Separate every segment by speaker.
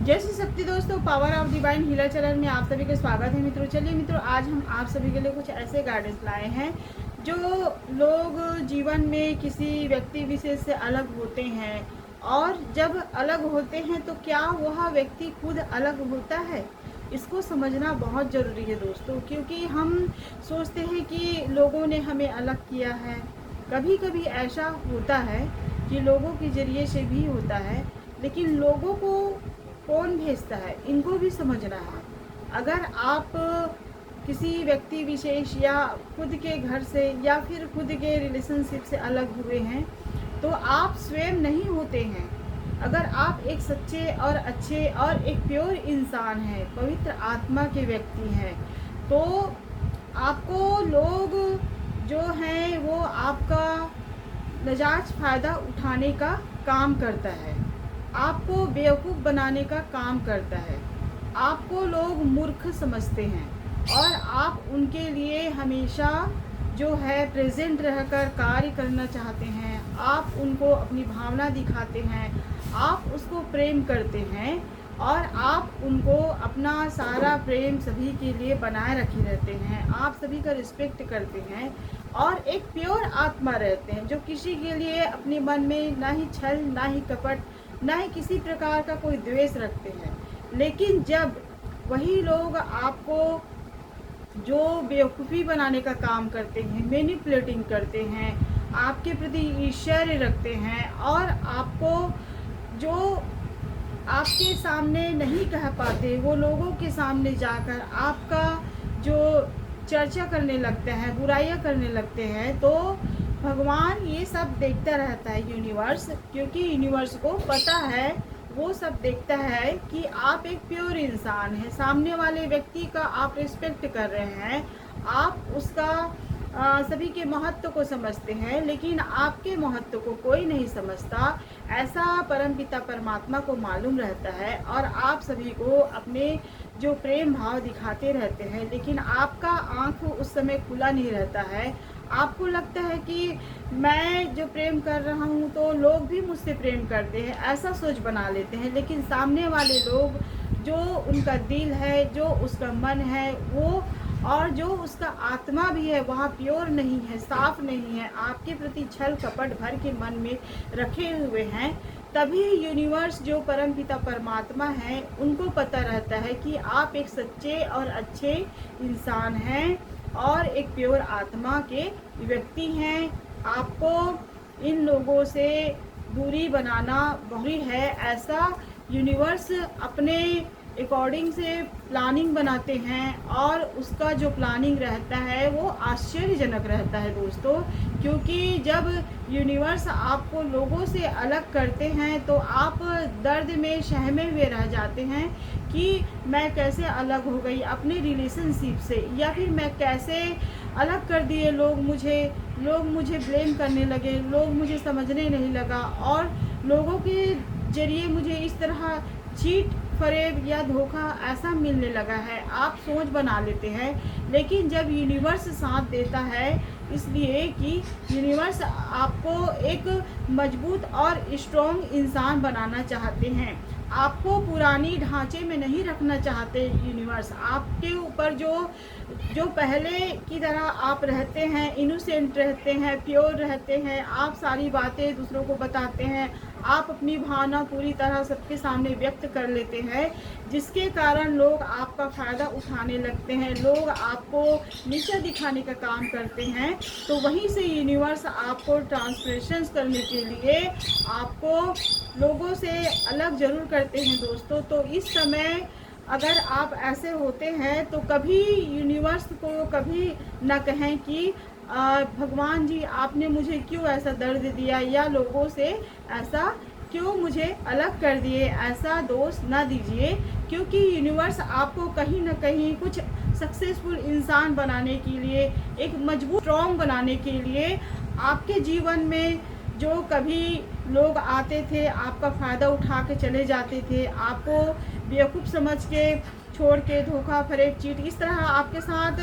Speaker 1: जय श्री शक्ति दोस्तों, power of divine healer channel में आप सभी का स्वागत है मित्रों। चलिए मित्रों, आज हम आप सभी के लिए कुछ ऐसे गाइडेंस लाए हैं जो लोग जीवन में किसी व्यक्ति विशेष से अलग होते हैं, और जब अलग होते हैं तो क्या वह व्यक्ति खुद अलग होता है, इसको समझना बहुत ज़रूरी है दोस्तों। क्योंकि हम सोचते हैं कि लोगों ने हमें अलग किया है। कभी कभी ऐसा होता है कि लोगों के ज़रिए से भी होता है, लेकिन लोगों को कौन भेजता है इनको भी समझना है। अगर आप किसी व्यक्ति विशेष या खुद के घर से या फिर खुद के रिलेशनशिप से अलग हुए हैं तो आप स्वयं नहीं होते हैं। अगर आप एक सच्चे और अच्छे और एक प्योर इंसान हैं, पवित्र आत्मा के व्यक्ति हैं, तो आपको लोग जो हैं वो आपका नाजायज़ फ़ायदा उठाने का काम करता है, आपको बेवकूफ़ बनाने का काम करता है। आपको लोग मूर्ख समझते हैं और आप उनके लिए हमेशा जो है प्रेजेंट रहकर कार्य करना चाहते हैं। आप उनको अपनी भावना दिखाते हैं, आप उसको प्रेम करते हैं और आप उनको अपना सारा प्रेम सभी के लिए बनाए रखे रहते हैं। आप सभी का रिस्पेक्ट करते हैं और एक प्योर आत्मा रहते हैं जो किसी के लिए अपने मन में ना ही छल, ना ही कपट, ना ही किसी प्रकार का कोई द्वेष रखते हैं। लेकिन जब वही लोग आपको जो बेवकूफ़ी बनाने का काम करते हैं, मैनिपुलेटिंग करते हैं, आपके प्रति ईर्ष्या रखते हैं और आपको जो आपके सामने नहीं कह पाते वो लोगों के सामने जाकर आपका जो चर्चा करने लगते हैं, बुराइयां करने लगते हैं, तो भगवान ये सब देखता रहता है, यूनिवर्स। क्योंकि यूनिवर्स को पता है, वो सब देखता है कि आप एक प्योर इंसान हैं, सामने वाले व्यक्ति का आप रिस्पेक्ट कर रहे हैं, आप उसका सभी के महत्व को समझते हैं, लेकिन आपके महत्व को कोई नहीं समझता। ऐसा परमपिता परमात्मा को मालूम रहता है और आप सभी को अपने जो प्रेम भाव दिखाते रहते हैं, लेकिन आपका आँख उस समय खुला नहीं रहता है। आपको लगता है कि मैं जो प्रेम कर रहा हूँ तो लोग भी मुझसे प्रेम करते हैं, ऐसा सोच बना लेते हैं। लेकिन सामने वाले लोग जो उनका दिल है, जो उसका मन है, वो और जो उसका आत्मा भी है वह प्योर नहीं है, साफ नहीं है, आपके प्रति छल कपट भर के मन में रखे हुए हैं। तभी यूनिवर्स जो परमपिता परमात्मा है उनको पता रहता है कि आप एक सच्चे और अच्छे इंसान हैं और एक प्योर आत्मा के व्यक्ति हैं। आपको इन लोगों से दूरी बनाना जरूरी है। ऐसा यूनिवर्स अपने अकॉर्डिंग से प्लानिंग बनाते हैं और उसका जो प्लानिंग रहता है वो आश्चर्यजनक रहता है दोस्तों। क्योंकि जब यूनिवर्स आपको लोगों से अलग करते हैं तो आप दर्द में सहमे हुए रह जाते हैं कि मैं कैसे अलग हो गई अपने रिलेशनशिप से, या फिर मैं कैसे अलग कर दिए लोग मुझे ब्लेम करने लगे, लोग मुझे समझने नहीं लगा और लोगों के जरिए मुझे इस तरह चीट फरेब या धोखा ऐसा मिलने लगा है। आप सोच बना लेते हैं, लेकिन जब यूनिवर्स साथ देता है, इसलिए कि यूनिवर्स आपको एक मजबूत और स्ट्रॉन्ग इंसान बनाना चाहते हैं, आपको पुरानी ढांचे में नहीं रखना चाहते। यूनिवर्स आपके ऊपर जो पहले की तरह आप रहते हैं, इनोसेंट रहते हैं, प्योर रहते हैं, आप सारी बातें दूसरों को बताते हैं, आप अपनी भावना पूरी तरह सबके सामने व्यक्त कर लेते हैं, जिसके कारण लोग आपका फ़ायदा उठाने लगते हैं, लोग आपको नीचा दिखाने का काम करते हैं। तो वहीं से यूनिवर्स आपको ट्रांसलेशन करने के लिए आपको लोगों से अलग ज़रूर करते हैं दोस्तों। तो इस समय अगर आप ऐसे होते हैं तो कभी यूनिवर्स को कभी ना कहें कि भगवान जी आपने मुझे क्यों ऐसा दर्द दिया, या लोगों से ऐसा क्यों मुझे अलग कर दिए, ऐसा दोष ना दीजिए। क्योंकि यूनिवर्स आपको कहीं ना कहीं कुछ सक्सेसफुल इंसान बनाने के लिए, एक मजबूत स्ट्रॉन्ग बनाने के लिए आपके जीवन में जो कभी लोग आते थे आपका फ़ायदा उठा के चले जाते थे, आपको बेवकूफ़ समझ के छोड़ के धोखा फरेब चीट इस तरह आपके साथ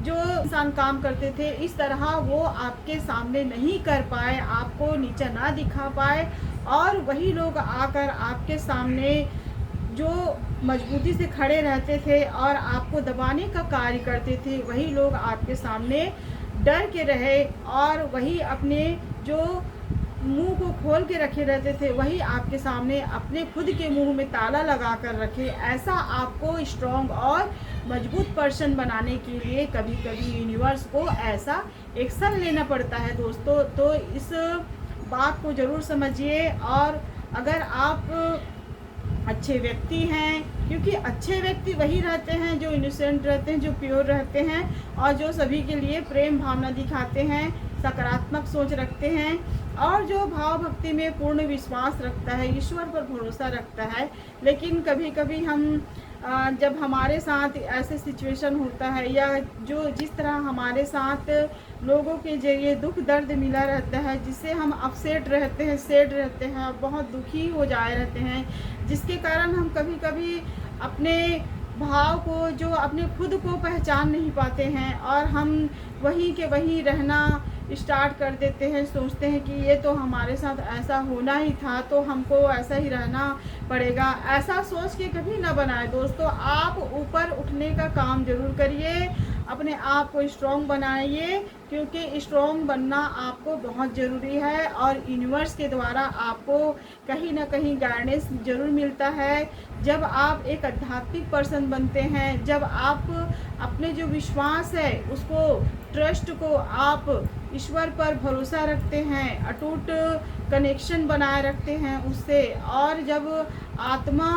Speaker 1: जो इंसान काम करते थे, इस तरह वो आपके सामने नहीं कर पाए, आपको नीचा ना दिखा पाए, और वही लोग आकर आपके सामने जो मजबूती से खड़े रहते थे और आपको दबाने का कार्य करते थे, वही लोग आपके सामने डर के रहे, और वही अपने जो मुंह को खोल के रखे रहते थे, वही आपके सामने अपने खुद के मुंह में ताला लगा कर रखे। ऐसा आपको स्ट्रॉन्ग और मजबूत पर्सन बनाने के लिए कभी कभी यूनिवर्स को ऐसा एक्शन लेना पड़ता है दोस्तों। तो इस बात को ज़रूर समझिए। और अगर आप अच्छे व्यक्ति हैं, क्योंकि अच्छे व्यक्ति वही रहते हैं जो इनोसेंट रहते हैं, जो प्योर रहते हैं, और जो सभी के लिए प्रेम भावना दिखाते हैं, सकारात्मक सोच रखते हैं, और जो भाव भक्ति में पूर्ण विश्वास रखता है, ईश्वर पर भरोसा रखता है। लेकिन कभी कभी हम जब हमारे साथ ऐसे सिचुएशन होता है, या जो जिस तरह हमारे साथ लोगों के जरिए दुख दर्द मिला रहता है, जिससे हम अपसेट रहते हैं, सैड रहते हैं, बहुत दुखी हो जाए रहते हैं, जिसके कारण हम कभी कभी अपने भाव को, जो अपने खुद को पहचान नहीं पाते हैं, और हम वहीं के वहीं रहना स्टार्ट कर देते हैं। सोचते हैं कि ये तो हमारे साथ ऐसा होना ही था, तो हमको ऐसा ही रहना पड़ेगा। ऐसा सोच के कभी ना बनाए दोस्तों। आप ऊपर उठने का काम जरूर करिए, अपने आप को स्ट्रॉन्ग बनाइए, क्योंकि स्ट्रॉन्ग बनना आपको बहुत ज़रूरी है। और यूनिवर्स के द्वारा आपको कहीं ना कहीं गाइडेंस जरूर मिलता है। जब आप एक आध्यात्मिक पर्सन बनते हैं, जब आप अपने जो विश्वास है उसको, ट्रस्ट को, आप ईश्वर पर भरोसा रखते हैं, अटूट कनेक्शन बनाए रखते हैं उससे, और जब आत्मा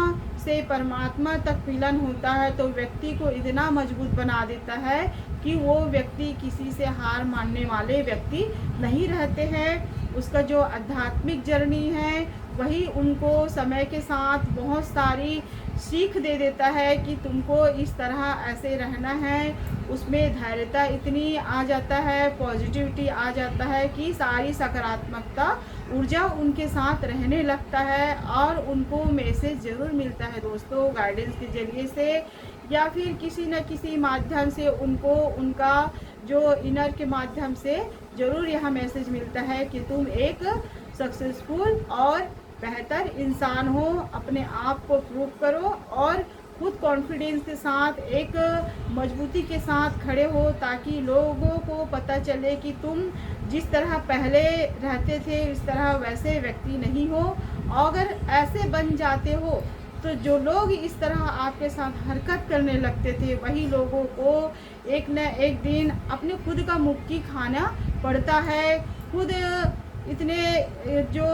Speaker 1: से परमात्मा तक मिलन होता है, तो व्यक्ति को इतना मजबूत बना देता है कि वो व्यक्ति किसी से हार मानने वाले व्यक्ति नहीं रहते हैं। उसका जो आध्यात्मिक जर्नी है वही उनको समय के साथ बहुत सारी सीख दे देता है कि तुमको इस तरह ऐसे रहना है। उसमें धैर्यता इतनी आ जाता है, पॉजिटिविटी आ जाता है कि सारी सकारात्मकता ऊर्जा उनके साथ रहने लगता है, और उनको मैसेज ज़रूर मिलता है दोस्तों, गाइडेंस के जरिए से, या फिर किसी न किसी माध्यम से उनको उनका जो इनर के माध्यम से ज़रूर यह मैसेज मिलता है कि तुम एक सक्सेसफुल और बेहतर इंसान हो। अपने आप को प्रूव करो और खुद कॉन्फिडेंस के साथ, एक मजबूती के साथ खड़े हो, ताकि लोगों को पता चले कि तुम जिस तरह पहले रहते थे उस तरह वैसे व्यक्ति नहीं हो। अगर ऐसे बन जाते हो तो जो लोग इस तरह आपके साथ हरकत करने लगते थे, वही लोगों को एक न एक दिन अपने खुद का मुक्की खाना पड़ता है। खुद इतने जो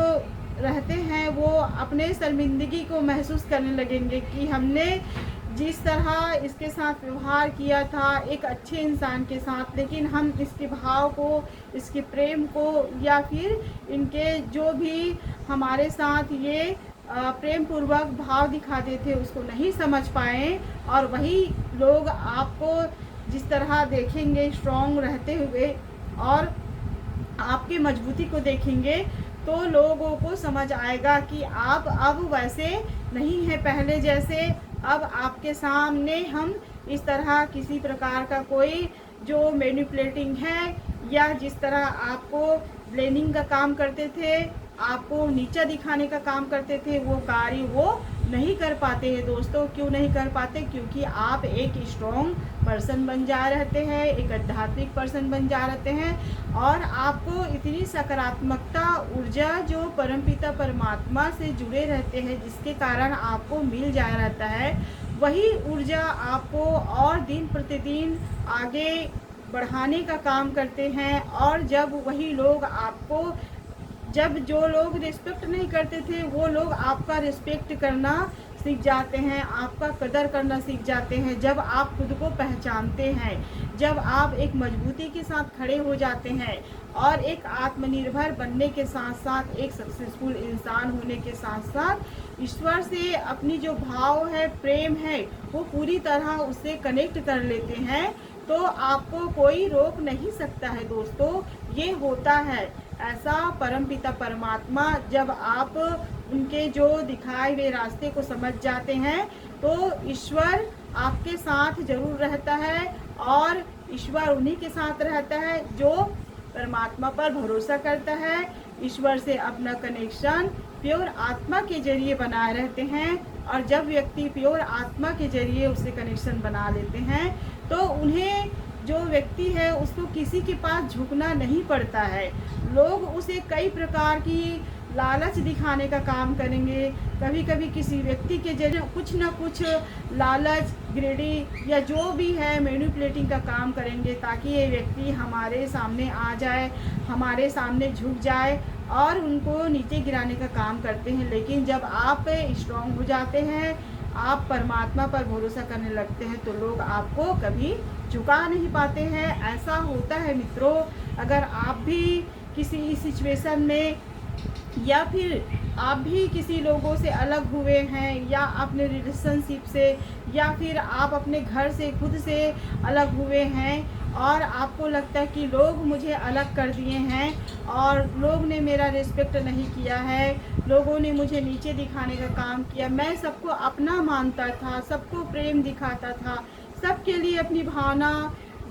Speaker 1: रहते हैं वो अपने शर्मिंदगी को महसूस करने लगेंगे कि हमने जिस तरह इसके साथ व्यवहार किया था एक अच्छे इंसान के साथ, लेकिन हम इसके भाव को, इसके प्रेम को, या फिर इनके जो भी हमारे साथ ये प्रेम पूर्वक भाव दिखाते थे उसको नहीं समझ पाए। और वही लोग आपको जिस तरह देखेंगे स्ट्रॉन्ग रहते हुए और आपकी मजबूती को देखेंगे, तो लोगों को समझ आएगा कि आप अब वैसे नहीं हैं पहले जैसे। अब आपके सामने हम इस तरह किसी प्रकार का कोई जो मैनिपुलेटिंग है, या जिस तरह आपको ब्लेमिंग का काम करते थे, आपको नीचा दिखाने का काम करते थे, वो कार्य वो नहीं कर पाते हैं दोस्तों। क्यों नहीं कर पाते? क्योंकि आप एक स्ट्रॉन्ग पर्सन बन जा रहते हैं, एक आध्यात्मिक पर्सन बन जा रहते हैं, और आपको इतनी सकारात्मकता ऊर्जा जो परमपिता परमात्मा से जुड़े रहते हैं, जिसके कारण आपको मिल जा रहता है, वही ऊर्जा आपको और दिन प्रतिदिन आगे बढ़ाने का काम करते हैं। और जब वही लोग आपको, जब जो लोग रिस्पेक्ट नहीं करते थे वो लोग आपका रिस्पेक्ट करना सीख जाते हैं, आपका कदर करना सीख जाते हैं। जब आप खुद को पहचानते हैं, जब आप एक मजबूती के साथ खड़े हो जाते हैं, और एक आत्मनिर्भर बनने के साथ साथ, एक सक्सेसफुल इंसान होने के साथ साथ ईश्वर से अपनी जो भाव है, प्रेम है, वो पूरी तरह उससे कनेक्ट कर लेते हैं, तो आपको कोई रोक नहीं सकता है दोस्तों। ये होता है ऐसा परमपिता परमात्मा, जब आप उनके जो दिखाए हुए रास्ते को समझ जाते हैं, तो ईश्वर आपके साथ जरूर रहता है, और ईश्वर उन्हीं के साथ रहता है जो परमात्मा पर भरोसा करता है, ईश्वर से अपना कनेक्शन प्योर आत्मा के जरिए बनाए रहते हैं। और जब व्यक्ति प्योर आत्मा के जरिए उससे कनेक्शन बना लेते हैं तो उन्हें जो व्यक्ति है उसको किसी के पास झुकना नहीं पड़ता है। लोग उसे कई प्रकार की लालच दिखाने का काम करेंगे, कभी कभी किसी व्यक्ति के जरिए कुछ ना कुछ लालच, ग्रेडी या जो भी है मैनिपुलेटिंग का काम करेंगे ताकि ये व्यक्ति हमारे सामने आ जाए, हमारे सामने झुक जाए और उनको नीचे गिराने का काम करते हैं। लेकिन जब आप स्ट्रांग हो जाते हैं, आप परमात्मा पर भरोसा करने लगते हैं तो लोग आपको कभी झुका नहीं पाते हैं। ऐसा होता है मित्रों, अगर आप भी किसी सिचुएशन में या फिर आप भी किसी लोगों से अलग हुए हैं या अपने रिलेशनशिप से या फिर आप अपने घर से खुद से अलग हुए हैं और आपको लगता है कि लोग मुझे अलग कर दिए हैं और लोग ने मेरा रिस्पेक्ट नहीं किया है, लोगों ने मुझे नीचे दिखाने का काम किया, मैं सबको अपना मानता था, सबको प्रेम दिखाता था, सबके लिए अपनी भावना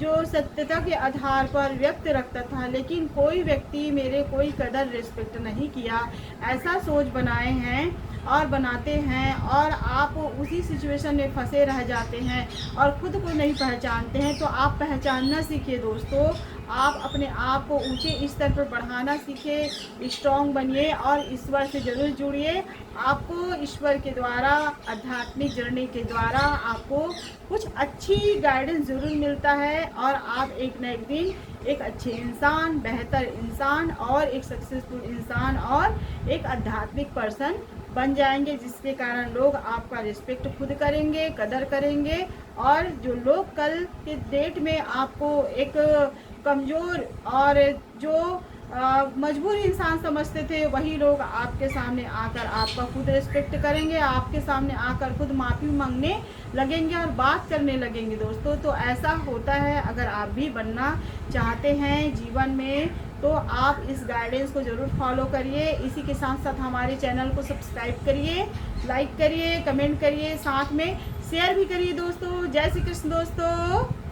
Speaker 1: जो सत्यता के आधार पर व्यक्त रखता था, लेकिन कोई व्यक्ति मेरे कोई कदर रिस्पेक्ट नहीं किया, ऐसा सोच बनाए हैं और बनाते हैं और आप उसी सिचुएशन में फंसे रह जाते हैं और खुद को नहीं पहचानते हैं। तो आप पहचानना सीखिए दोस्तों, आप अपने आप को ऊंचे स्तर पर बढ़ाना सीखिए, स्ट्रॉन्ग बनिए और ईश्वर से ज़रूर जुड़िए। आपको ईश्वर के द्वारा, आध्यात्मिक जर्नी के द्वारा आपको कुछ अच्छी गाइडेंस ज़रूर मिलता है और आप एक न एक दिन एक अच्छे इंसान, बेहतर इंसान और एक सक्सेसफुल इंसान और एक आध्यात्मिक पर्सन बन जाएंगे, जिसके कारण लोग आपका रिस्पेक्ट खुद करेंगे, कदर करेंगे। और जो लोग कल के डेट में आपको एक कमज़ोर और जो मजबूर इंसान समझते थे, वही लोग आपके सामने आकर आपका खुद रिस्पेक्ट करेंगे, आपके सामने आकर खुद माफ़ी मांगने लगेंगे और बात करने लगेंगे दोस्तों। तो ऐसा होता है, अगर आप भी बनना चाहते हैं जीवन में तो आप इस गाइडेंस को ज़रूर फॉलो करिए। इसी के साथ साथ हमारे चैनल को सब्सक्राइब करिए, लाइक करिए, कमेंट करिए, साथ में शेयर भी करिए दोस्तों। जय श्री कृष्ण दोस्तों।